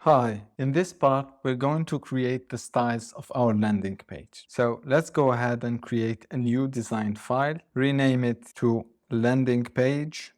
Hi, in this part, we're going to create the styles of our landing page. So let's go ahead and create a new design file, rename it to landing page,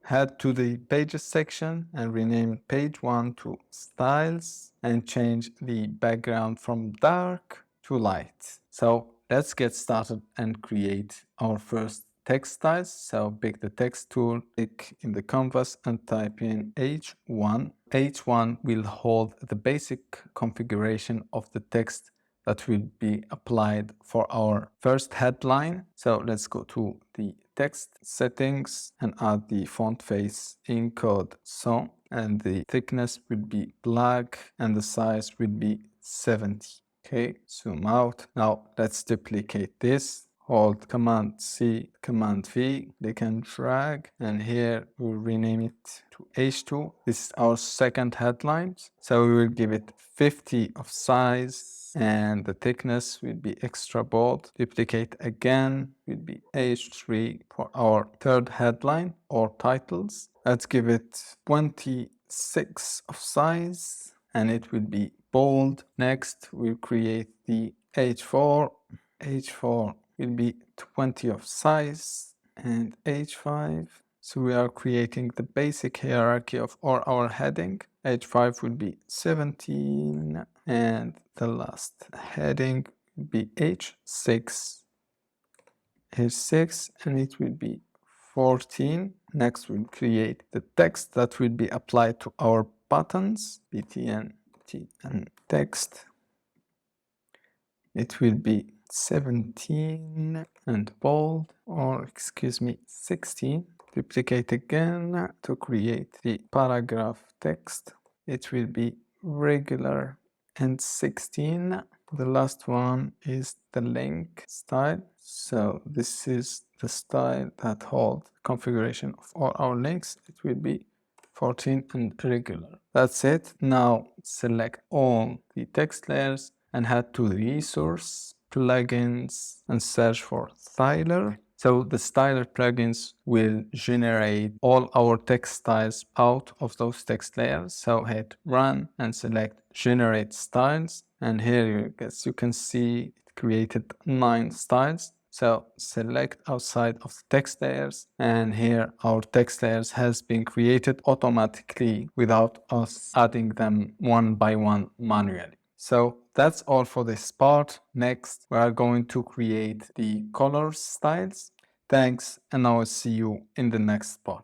head to the pages section and rename page 1 to styles and change the background from dark to light. So let's get started and create our first text styles. So pick the text tool, click in the canvas and type in H1. H1 will hold the basic configuration of the text that will be applied for our first headline. So let's go to the text settings and add the font face encode so, and the thickness will be black and the size will be 70. Okay, zoom out. Now let's duplicate this. Hold Command C, Command V, click and drag, and here we'll rename it to H2. This is our second headline. So we will give it 50 of size and the thickness will be extra bold. Duplicate again will be H3 for our third headline or titles. Let's give it 26 of size and it will be bold. Next, we'll create the H4. H4 will be 20 of size and H5. So we are creating the basic hierarchy of all our heading. H5 will be 17 and the last heading will be H6. H6 and it will be 14. Next we'll create the text that will be applied to our buttons. btn tn text. It will be 17 and bold, or excuse me, 16. Duplicate again to create the paragraph text. It will be regular and 16. The last one is the link style. So this is the style that holds configuration of all our links. It will be 14 and regular. That's it. Now select all the text layers and head to resource, plugins, and search for styler. So the styler plugins will generate all our text styles out of those text layers. So hit run and select generate styles. And here you can see it created 9 styles. So select outside of the text layers and here our text layers has been created automatically without us adding them one by one manually. So that's all for this part. Next, we are going to create the color styles. Thanks, and I will see you in the next part.